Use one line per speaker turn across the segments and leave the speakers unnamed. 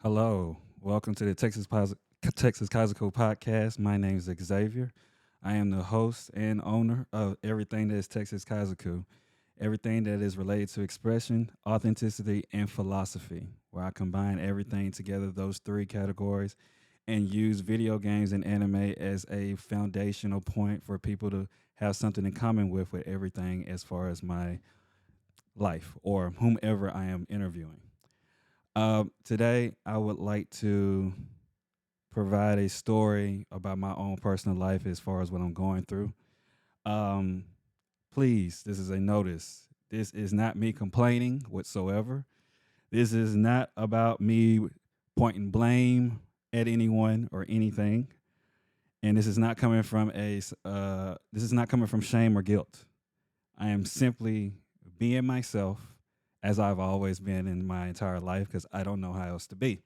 Hello, welcome to the Texas Kaizoku podcast. My name is Xavier. I am the host and owner of everything that is Texas Kaizoku, everything that is related to expression, authenticity, and philosophy, where I combine everything together, those three categories, and use video games and anime as a foundational point for people to have something in common with everything as far as my life or whomever I am interviewing. Today, I would like to provide a story about my own personal life as far as what I'm going through. Um, Please, this is a notice. This is not me complaining whatsoever. This is not about me pointing blame at anyone or anything. And this is not coming from this is not coming from shame or guilt. I am simply being myself as I've always been in my entire life because I don't know how else to be.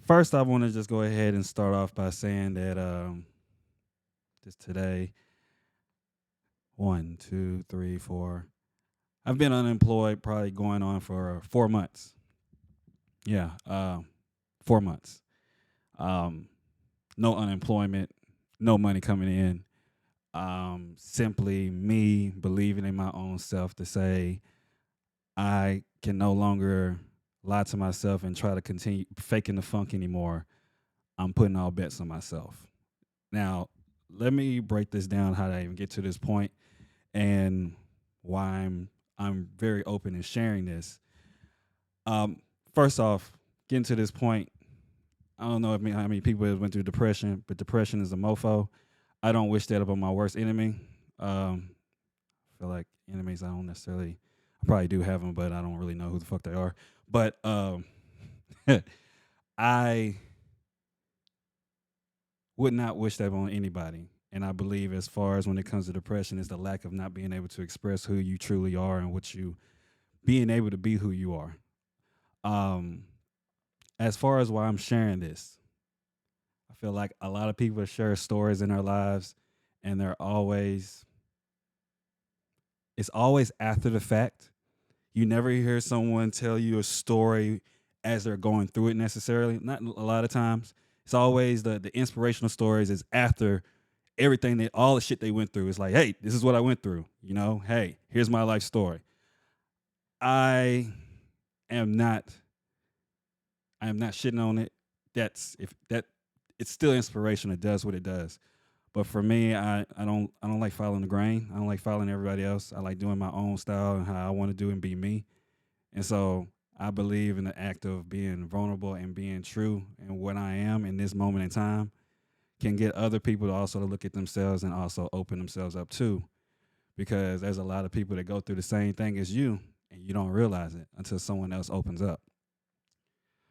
First, I want to just go ahead and start off by saying that just today, one, two, three, four. I've been unemployed, probably going on for 4 months. Yeah, 4 months. Um, no unemployment, no money coming in. Simply me believing in my own self to say I can no longer lie to myself and try to continue faking the funk anymore. I'm putting all bets on myself. Now, let me break this down how did I even get to this point and why I'm very open in sharing this. Um, First off, getting to this point, I don't know how many people have went through depression, but depression is a mofo. I don't wish that upon my worst enemy. I feel like enemies I don't necessarily, I probably do have them, but I don't really know who the fuck they are. But I would not wish that on anybody. And I believe, as far as when it comes to depression, is the lack of not being able to express who you truly are and what you being able to be who you are. Um, as far as why I'm sharing this, I feel like a lot of people share stories in their lives, and it's always after the fact. You never hear someone tell you a story as they're going through it necessarily. Not a lot of times. It's always the inspirational stories is after everything that all the shit they went through. It's like, hey, this is what I went through. Hey, here's my life story. I am not I am not shitting on it. That's if that it's still inspiration. It does what it does. But for me, I don't like following the grain. I don't like following everybody else. I like doing my own style and how I want to do and be me. And so I believe in the act of being vulnerable and being true and what I am in this moment in time can get other people to also to look at themselves and also open themselves up too. Because there's a lot of people that go through the same thing as you and you don't realize it until someone else opens up.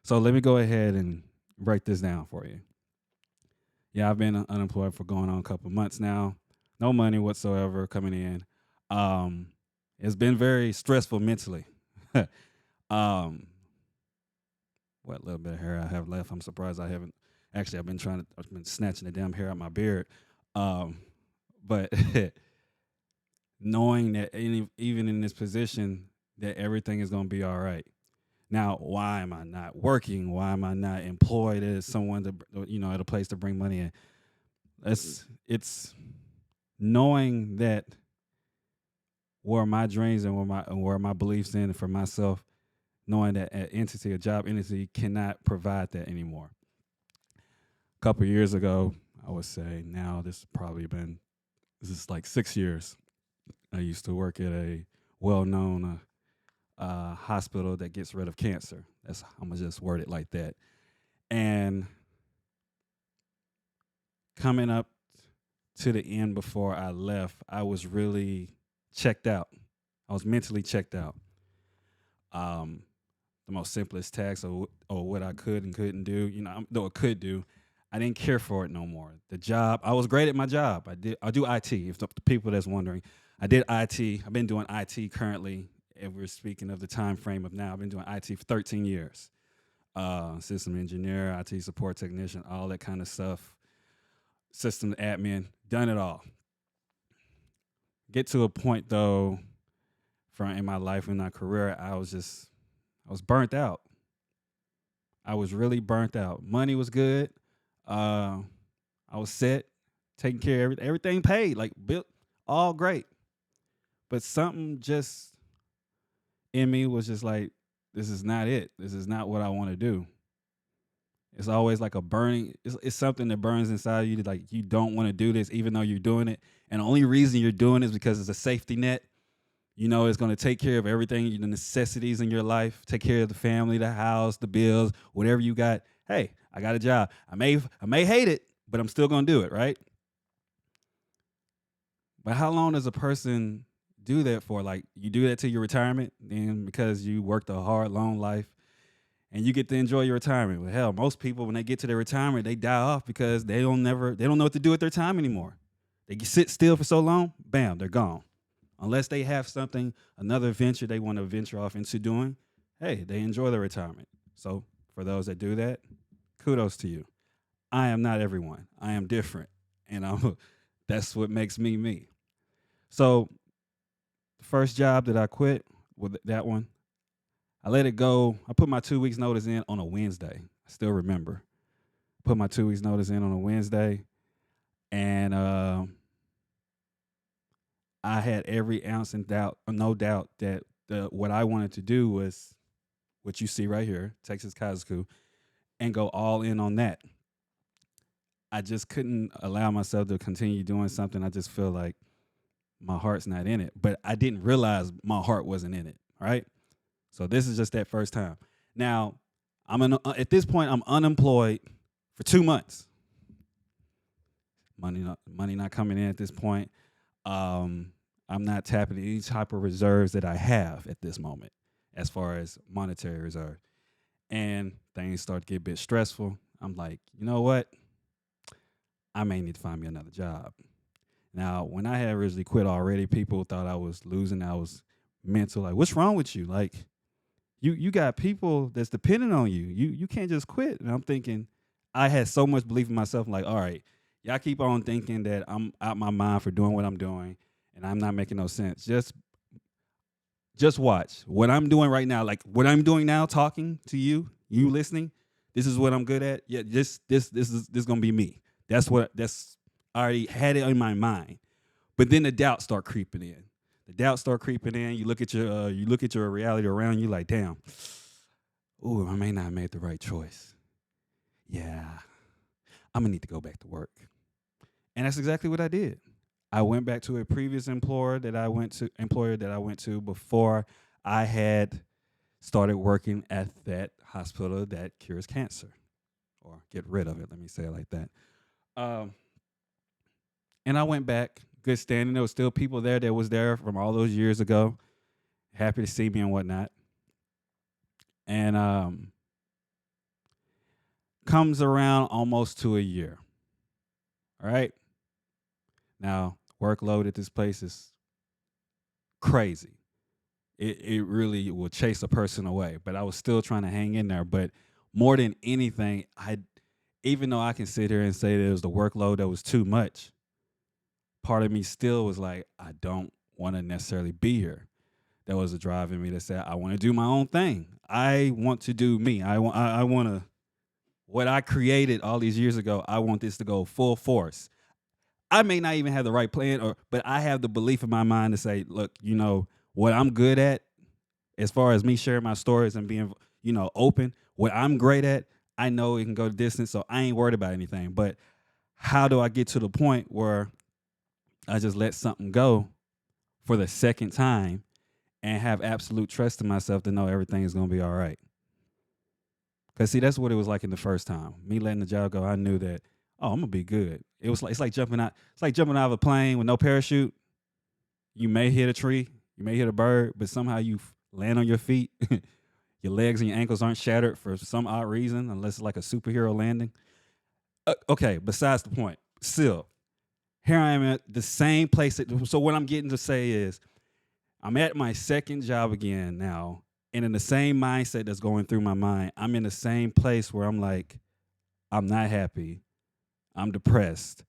So let me go ahead and break this down for you. Yeah, I've been unemployed for going on a couple months now. No money whatsoever coming in. Um, it's been very stressful mentally. um, what little bit of hair I have left, I'm surprised I haven't. Actually, I've been snatching the damn hair out my beard. Um, but knowing that even in this position, that everything is going to be all right. Now, why am I not working? Why am I not employed as someone at a place to bring money in? It's knowing that where my dreams and where my beliefs in for myself, knowing that an entity, a job entity, cannot provide that anymore. A couple of years ago, I would say now this is like 6 years. I used to work at a well-known hospital that gets rid of cancer. I'm gonna just word it like that. And coming up to the end before I left, I was really checked out. I was mentally checked out. Um, the most simplest tasks or what I could and couldn't do, though I could do, I didn't care for it no more. The job, I was great at my job. I do IT. If the people that's wondering, I did IT. I've been doing IT currently. If we're speaking of the time frame of now, I've been doing IT for 13 years. System engineer, IT support technician, all that kind of stuff. System admin, done it all. Get to a point though, from in my life in my career, I was just I was burnt out. I was really burnt out. Money was good. Uh, I was set, taking care of everything paid, like built, all great. But something just in me was just like, this is not it. This is not what I want to do. It's always like a burning. It's something that burns inside of you. Like you don't want to do this, even though you're doing it. And the only reason you're doing it is because it's a safety net. You know, it's going to take care of everything, the necessities in your life. Take care of the family, the house, the bills, whatever you got. Hey, I got a job. I may hate it, but I'm still going to do it, right? But how long does a person do that for? Like you do that to your retirement, then because you worked a hard, long life, and you get to enjoy your retirement. Well, hell, most people when they get to their retirement, they die off because they don't know what to do with their time anymore. They sit still for so long, bam, they're gone. Unless they have something, another venture they want to venture off into doing, hey, they enjoy their retirement. So for those that do that, kudos to you. I am not everyone. I am different, and that's what makes me me. So the first job that I quit with that one, I let it go. I put my 2 weeks notice in on a Wednesday. I still remember. Put my 2 weeks notice in on a Wednesday, and I had every ounce in doubt, no doubt that what I wanted to do was what you see right here, Texas Kaizoku, and go all in on that. I just couldn't allow myself to continue doing something. I just feel like my heart's not in it, but I didn't realize my heart wasn't in it. Right. So this is just that first time. Now, at this point, I'm unemployed for 2 months. Money not coming in at this point. I'm not tapping any type of reserves that I have at this moment, as far as monetary reserve. And things start to get a bit stressful. I'm like, you know what? I may need to find me another job. Now, when I had originally quit already, people thought I was losing. I was mental. Like, what's wrong with you? Like, you got people that's depending on you. You can't just quit. And I'm thinking, I had so much belief in myself. I'm like, all right, y'all keep on thinking that I'm out my mind for doing what I'm doing, and I'm not making no sense. Just watch what I'm doing right now. Like what I'm doing now, talking to you, you listening. This is what I'm good at. Yeah, this is gonna be me. That's I already had it in my mind. But then the doubt start creeping in. The doubt start creeping in. You look at your reality around you like, damn, ooh, I may not have made the right choice. Yeah, I'm gonna need to go back to work. And that's exactly what I did. I went back to a previous employer that I went to before I had started working at that hospital that cures cancer or get rid of it. Let me say it like that. Um, and I went back, good standing. There was still people there that was there from all those years ago, happy to see me and whatnot. And comes around almost to a year. All right. Now, workload at this place is crazy. It really will chase a person away. But I was still trying to hang in there. But more than anything, even though I can sit here and say that it was the workload that was too much, part of me still was like, I don't want to necessarily be here. That was a drive in me that said, I want to do my own thing. I want to do me. I want to, what I created all these years ago, I want this to go full force. I may not even have the right plan, but I have the belief in my mind to say, look, what I'm good at, as far as me sharing my stories and being, open, what I'm great at, I know it can go the distance, so I ain't worried about anything. But how do I get to the point where I just let something go for the second time and have absolute trust in myself to know everything is going to be all right? Because, see, that's what it was like in the first time. Me letting the job go, I knew that, oh, I'm going to be good. It's like jumping out. It's like jumping out of a plane with no parachute. You may hit a tree, you may hit a bird, but somehow you land on your feet. Your legs and your ankles aren't shattered for some odd reason, unless it's like a superhero landing. Okay, besides the point. Still, here I am at the same place. So what I'm getting to say is, I'm at my second job again now, and in the same mindset that's going through my mind, I'm in the same place where I'm like, I'm not happy. I'm depressed.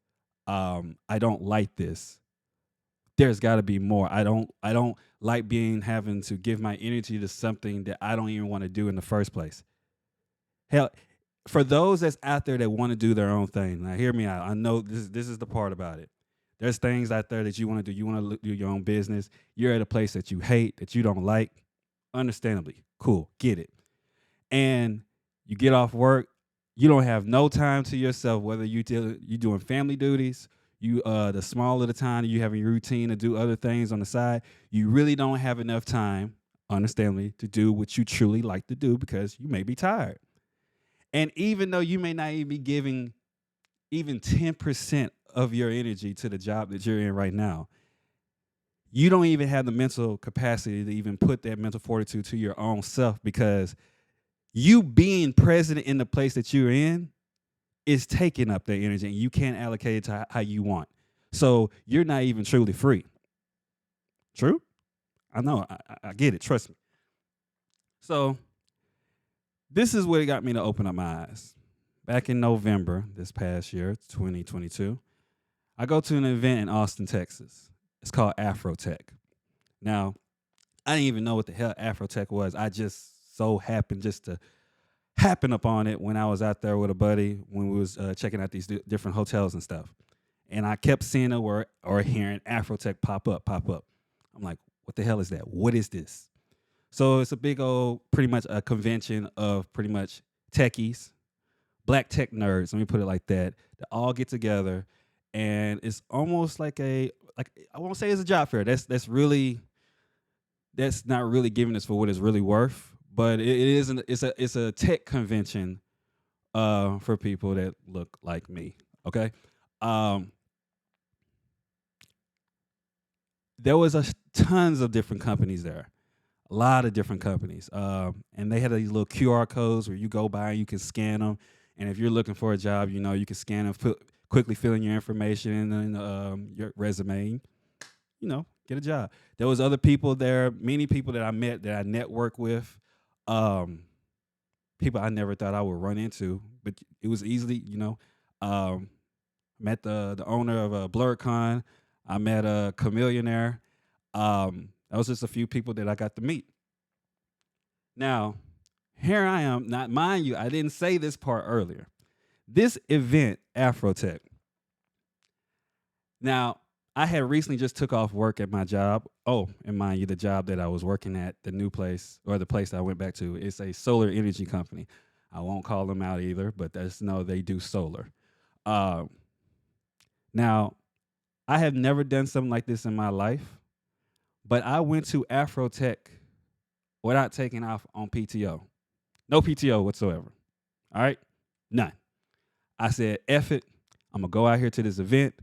I don't like this. there's got to be more. I don't like being having to give my energy to something that I don't even want to do in the first place. Hell, for those that's out there that want to do their own thing, now hear me out. I know this is the part about it. There's things out there that you want to do. You want to do your own business. You're at a place that you hate, that you don't like. Understandably, cool, get it. And you get off work, you don't have no time to yourself. Whether you doing family duties, you the small of the time you having your routine to do other things on the side, you really don't have enough time, understandably, to do what you truly like to do because you may be tired. And even though you may not even be giving even 10% of your energy to the job that you're in right now, you don't even have the mental capacity to even put that mental fortitude to your own self, because you being present in the place that you're in is taking up that energy and you can't allocate it to how you want. So you're not even truly free. True? I know. I get it. Trust me. So this is what got me to open up my eyes. Back in November this past year, 2022, I go to an event in Austin, Texas. It's called Afrotech. Now, I didn't even know what the hell Afrotech was. I just so happened just to happen upon it when I was out there with a buddy when we was checking out these different hotels and stuff. And I kept seeing a word or hearing Afrotech pop up, pop up. I'm like, what the hell is that? What is this? So it's a big old, pretty much a convention of pretty much techies, black tech nerds, let me put it like that all get together. And it's almost like I won't say it's a job fair. That's not really giving us for what it's really worth. But it isn't. It's a tech convention for people that look like me. Okay, there was tons of different companies there, a lot of different companies, and they had these little QR codes where you go by and you can scan them. And if you're looking for a job, you can scan them, quickly fill in your information and your resume. Get a job. There was other people there, many people that I met that I networked with, people I never thought I would run into, but it was easily, met the owner of BlurCon. I met a chameleonaire. That was just a few people that I got to meet. Now, here I am. Not mind you, I didn't say this part earlier. This event, Afrotech. Now, I had recently just took off work at my job. Oh, and mind you, the job that I was working at, the new place, or the place that I went back to, is a solar energy company. I won't call them out either, but they do solar. Now, I have never done something like this in my life, but I went to Afrotech without taking off on PTO. No PTO whatsoever. All right? None. I said, F it. I'm going to go out here to this event.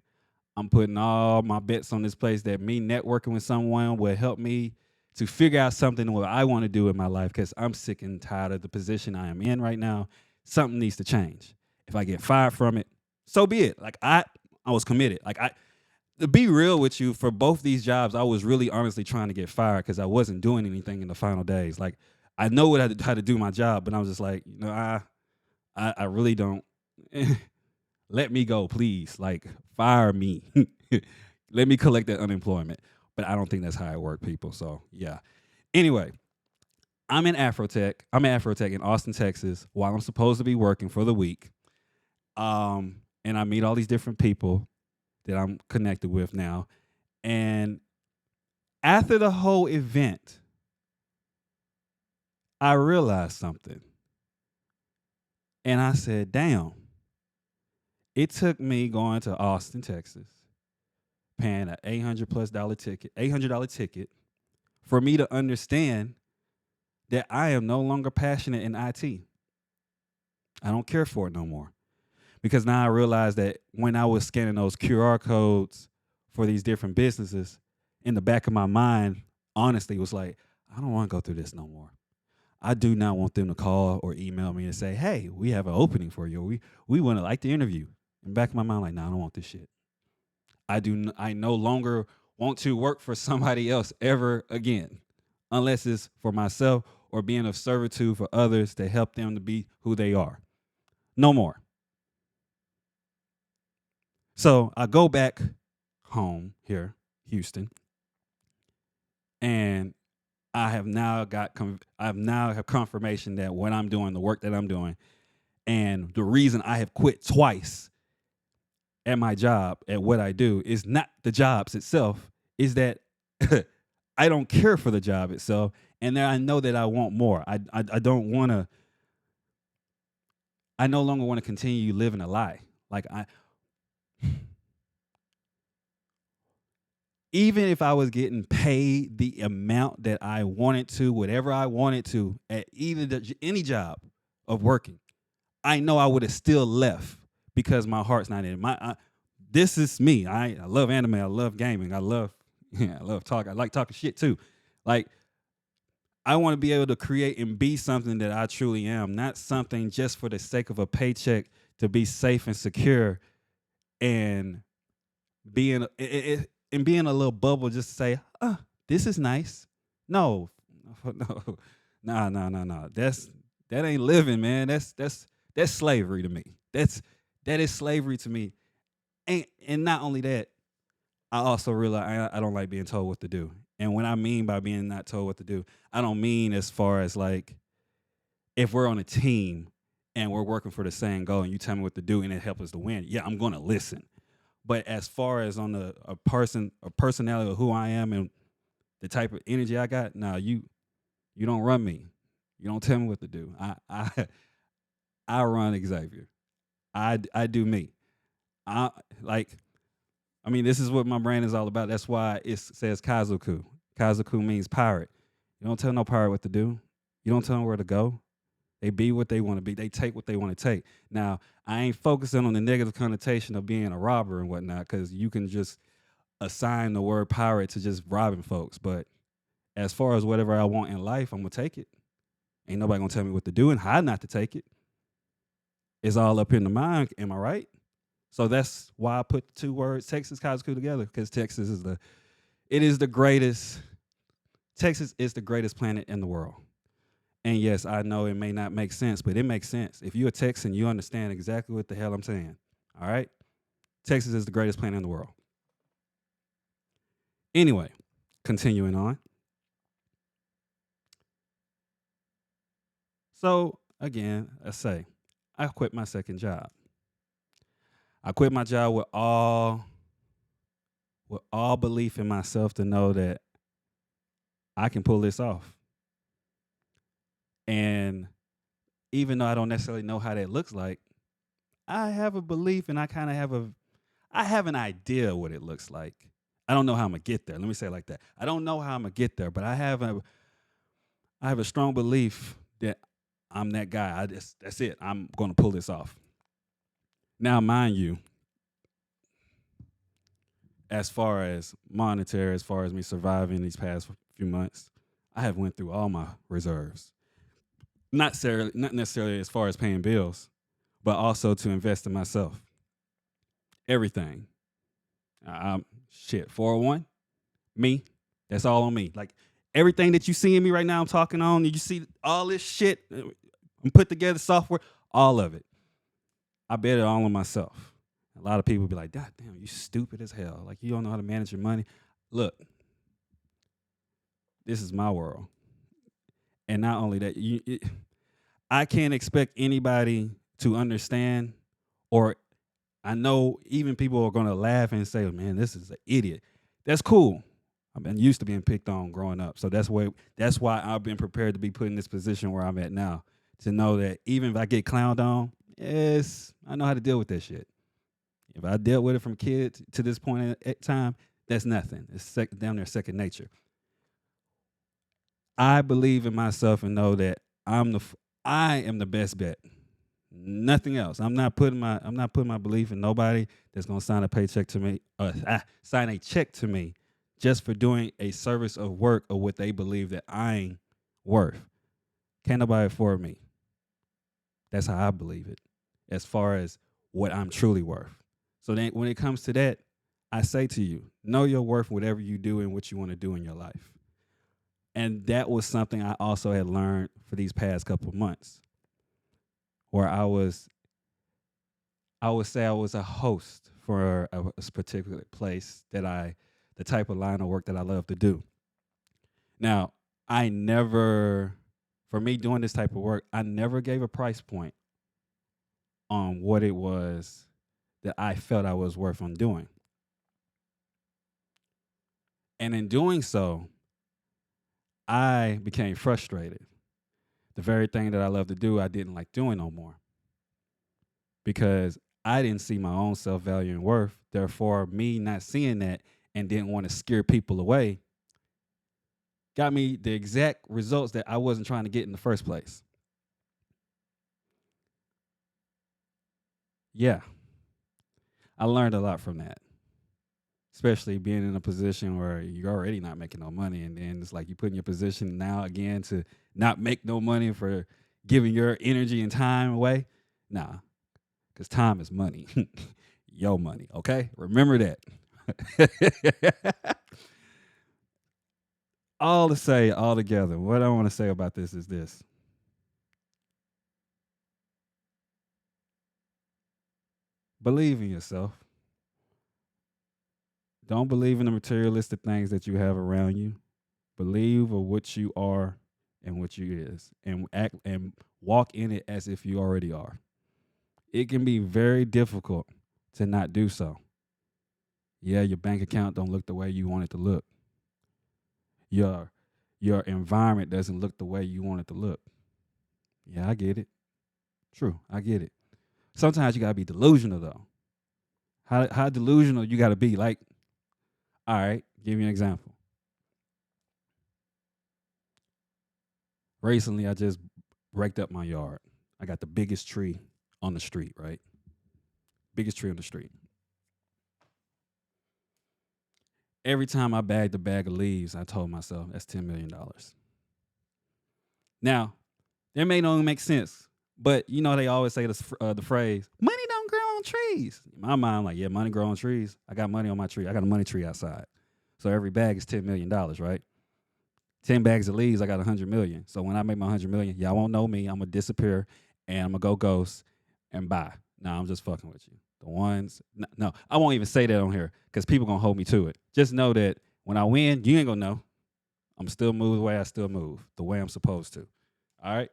I'm putting all my bets on this place that me networking with someone will help me to figure out something what I want to do in my life, because I'm sick and tired of the position I am in right now. Something needs to change. If I get fired from it, so be it. Like I was committed. To be real with you, for both these jobs, I was really honestly trying to get fired because I wasn't doing anything in the final days. Like I know how to do my job, but I was just like, I really don't. Let me go, please. Like, fire me. Let me collect that unemployment. But I don't think that's how it works, people. So, yeah. Anyway, I'm at Afrotech in Austin, Texas, while I'm supposed to be working for the week. And I meet all these different people that I'm connected with now. And after the whole event, I realized something. And I said, damn. It took me going to Austin, Texas, paying an $800 ticket for me to understand that I am no longer passionate in IT. I don't care for it no more. Because now I realize that when I was scanning those QR codes for these different businesses, in the back of my mind, honestly, was like, I don't want to go through this no more. I do not want them to call or email me and say, hey, we have an opening for you. We want to like the interview. In the back of my mind, like, no, I don't want this shit. I no longer want to work for somebody else ever again, unless it's for myself or being of servitude for others to help them to be who they are. No more. So I go back home here, Houston, and I have now have confirmation that what I'm doing, the work that I'm doing, and the reason I have quit twice at my job at what I do is not the jobs itself, is that I don't care for the job itself, and then I know that I want more. I don't want to. I no longer want to continue living a lie. Like even if I was getting paid the amount that I wanted to, whatever I wanted to, at any job of working, I know I would have still left because my heart's not in it. This is me. I love anime. I love gaming. I love I love talking. I like talking shit too. Like I want to be able to create and be something that I truly am, not something just for the sake of a paycheck to be safe and secure and being and being a little bubble just to say, this is nice. No, no, no. That ain't living, man. That's slavery to me. That is slavery to me. And not only that, I also realize I don't like being told what to do. And when I mean by being not told what to do, I don't mean as far as like if we're on a team and we're working for the same goal and you tell me what to do and it helps us to win, yeah, I'm going to listen. But as far as on a personality of who I am and the type of energy I got, nah, you don't run me. You don't tell me what to do. I run Xavier. I do me. I like. I mean, this is what my brand is all about. That's why it says Kaizoku. Kaizoku means pirate. You don't tell no pirate what to do. You don't tell them where to go. They be what they want to be. They take what they want to take. Now, I ain't focusing on the negative connotation of being a robber and whatnot, because you can just assign the word pirate to just robbing folks. But as far as whatever I want in life, I'm going to take it. Ain't nobody going to tell me what to do and how not to take it. It's all up in the mind. Am I right? So that's why I put the two words Texas Kaizoku together, because Texas is the greatest. Texas is the greatest planet in the world. And yes, I know it may not make sense, but it makes sense. If you're a Texan, you understand exactly what the hell I'm saying. All right? Texas is the greatest planet in the world. Anyway, continuing on. So again, I say, I quit my second job. I quit my job with all belief in myself to know that I can pull this off. And even though I don't necessarily know how that looks like, I have a belief and I kind of have an idea what it looks like. I don't know how I'm gonna get there. Let me say it like that. I don't know how I'm gonna get there, but I have a strong belief that I'm that guy. That's it. I'm gonna pull this off. Now, mind you, as far as monetary, as far as me surviving these past few months, I have went through all my reserves. Not necessarily as far as paying bills, but also to invest in myself. Everything. Shit, 401, me, that's all on me. Like everything that you see in me right now, I'm talking on, you see all this shit, I'm put together software, all of it. I bet it all on myself. A lot of people be like, God damn, you stupid as hell. Like you don't know how to manage your money. Look, this is my world. And not only that, I can't expect anybody to understand, or I know even people are going to laugh and say, man, this is an idiot. That's cool. I've been used to being picked on growing up. So that's why I've been prepared to be put in this position where I'm at now, to know that even if I get clowned on, yes, I know how to deal with that shit. If I dealt with it from kid to this point in time, that's nothing. It's down there second nature. I believe in myself and know that I am the best bet. Nothing else. I'm not putting my belief in nobody that's gonna sign a paycheck to me, sign a check to me, just for doing a service of work of what they believe that I'm worth. Can't nobody afford me. That's how I believe it, as far as what I'm truly worth. So then when it comes to that, I say to you, know your worth, whatever you do and what you want to do in your life. And that was something I also had learned for these past couple of months, where I would say I was a host for a particular place that I the type of line of work that I love to do. Now, I never, for me doing this type of work, I never gave a price point on what it was that I felt I was worth on doing. And in doing so, I became frustrated. The very thing that I love to do, I didn't like doing no more because I didn't see my own self value and worth. Therefore, me not seeing that and didn't want to scare people away got me the exact results that I wasn't trying to get in the first place. Yeah, I learned a lot from that, especially being in a position where you're already not making no money. And then it's like you put in your position now again to not make no money for giving your energy and time away. Nah, because time is money. Your money, okay? Remember that. All to say, all together, what I want to say about this is this. Believe in yourself. Don't believe in the materialistic things that you have around you. Believe of what you are and what you is, and act and walk in it as if you already are. It can be very difficult to not do so. Yeah, your bank account don't look the way you want it to look. Your your environment doesn't look the way you want it to look. Yeah, I get it. True, I get it. Sometimes you gotta be delusional though. How delusional you gotta be? Like, all right, give you an example. Recently, I just raked up my yard. I got the biggest tree on the street, right? Biggest tree on the street. Every time I bagged a bag of leaves, I told myself that's $10 million. Now, that may not make sense, but you know they always say the phrase "money don't grow on trees." In my mind, I'm like, yeah, money grow on trees. I got money on my tree. I got a money tree outside, so every bag is $10 million, right? 10 bags of leaves, I got 100 million. So when I make my 100 million, y'all won't know me. I'm gonna disappear and I'm gonna go ghost and buy. Nah, I'm just fucking with you. The ones, no, I won't even say that on here because people gonna hold me to it. Just know that when I win, you ain't gonna know. I'm still move the way I still move, the way I'm supposed to. All right.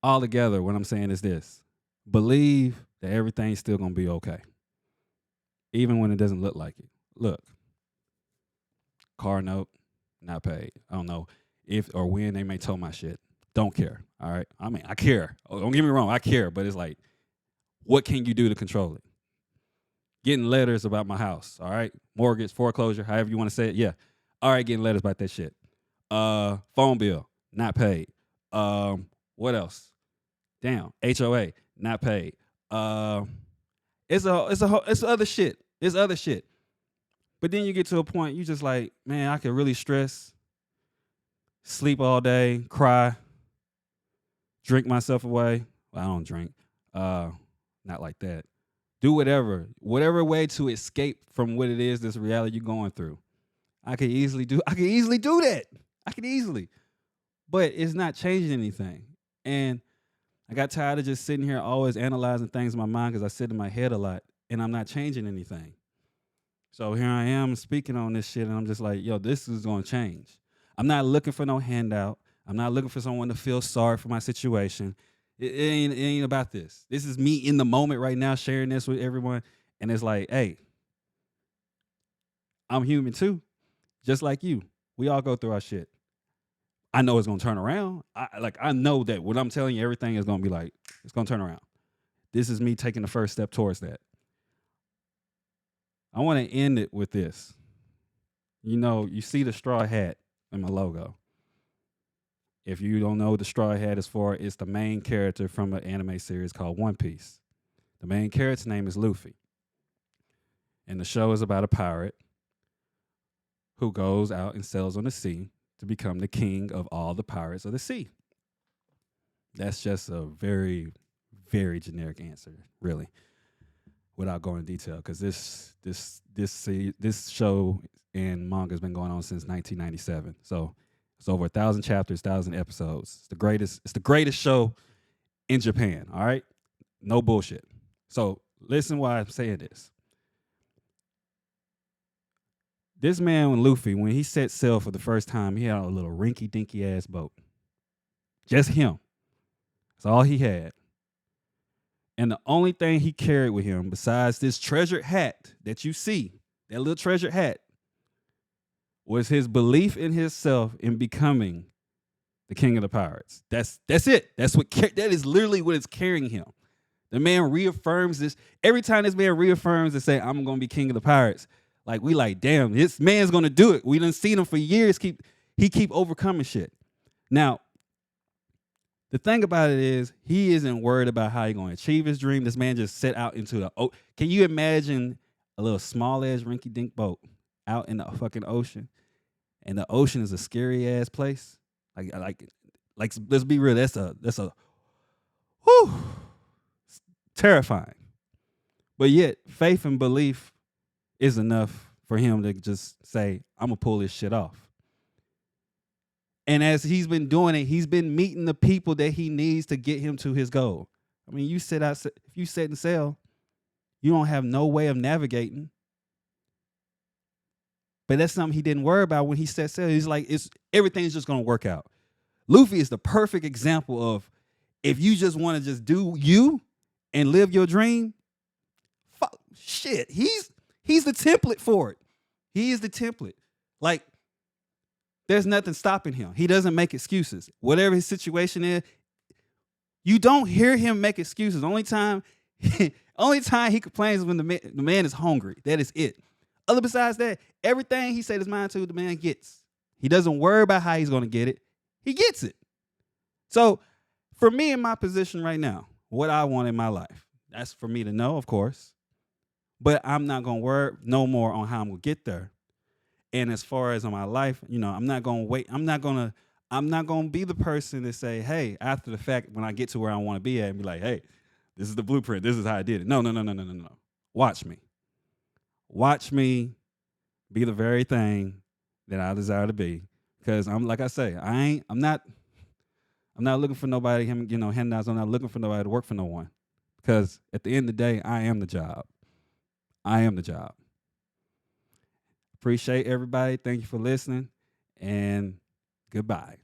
All together, what I'm saying is this: believe that everything's still gonna be okay, even when it doesn't look like it. Look, car note, not paid. I don't know if or when they may tow my shit. Don't care. All right. I mean, I care. Oh, don't get me wrong, I care, but it's like, what can you do to control it? Getting letters about my house. All right. Mortgage, foreclosure, however you want to say it. Yeah. All right, getting letters about that shit. Phone bill, not paid. What else? Damn. HOA, not paid. It's other shit. It's other shit. But then you get to a point you just like, man, I could really stress, sleep all day, cry, drink myself away. Well, I don't drink. Not like that. Do whatever way to escape from what it is, this reality you're going through. I could easily do that. I could easily. But it's not changing anything. And I got tired of just sitting here always analyzing things in my mind because I sit in my head a lot and I'm not changing anything. So here I am speaking on this shit and I'm just like, yo, this is going to change. I'm not looking for no handout. I'm not looking for someone to feel sorry for my situation. It ain't about this. This is me in the moment right now sharing this with everyone. And it's like, hey, I'm human too, just like you. We all go through our shit. I know it's gonna turn around. I know that what I'm telling you, everything is gonna be like, it's gonna turn around. This is me taking the first step towards that. I want to end it with this. You know, you see the straw hat in my logo. If you don't know what the straw hat is for, it's the main character from an anime series called One Piece. The main character's name is Luffy. And the show is about a pirate who goes out and sails on the sea to become the king of all the pirates of the sea. That's just a very, very generic answer, really, without going into detail, because this show and manga has been going on since 1997. So it's over 1,000 chapters, 1,000 episodes. It's the greatest. It's the greatest show in Japan. All right, no bullshit. So listen, why I'm saying this. This man, when Luffy, when he set sail for the first time, he had a little rinky dinky ass boat. Just him. That's all he had. And the only thing he carried with him, besides this treasured hat that you see, that little treasured hat, was his belief in himself in becoming the king of the pirates. That's it. That is literally what is carrying him. The man reaffirms this. Every time this man reaffirms and say, I'm gonna be king of the pirates, like we like, damn, this man's gonna do it. We done seen him for years. He keep overcoming shit. Now, the thing about it is, he isn't worried about how he's going to achieve his dream. This man just set out into the ocean. Can you imagine a little small-ass rinky-dink boat out in the fucking ocean? And the ocean is a scary-ass place. Like, let's be real. That's a whew, terrifying. But yet, faith and belief is enough for him to just say, I'm going to pull this shit off. And as he's been doing it, he's been meeting the people that he needs to get him to his goal. I mean, if you set and sail, you don't have no way of navigating. But that's something he didn't worry about when he set sail. He's like, everything's just gonna work out. Luffy is the perfect example of, if you just want to just do you and live your dream, fuck shit. He's the template for it. He is the template. Like, there's nothing stopping him. He doesn't make excuses. Whatever his situation is, you don't hear him make excuses. Only time he complains is when the man is hungry. That is it. Other besides that, everything he set his mind to, the man gets. He doesn't worry about how he's going to get it. He gets it. So for me in my position right now, what I want in my life, that's for me to know, of course. But I'm not going to worry no more on how I'm going to get there. And as far as on my life, I'm not going to wait. I'm not going to be the person to say, hey, after the fact, when I get to where I want to be at, and be like, hey, this is the blueprint. This is how I did it. No. Watch me. Watch me be the very thing that I desire to be. Because I'm not looking for nobody, handouts. I'm not looking for nobody to work for no one. Because at the end of the day, I am the job. I am the job. Appreciate everybody. Thank you for listening, and goodbye.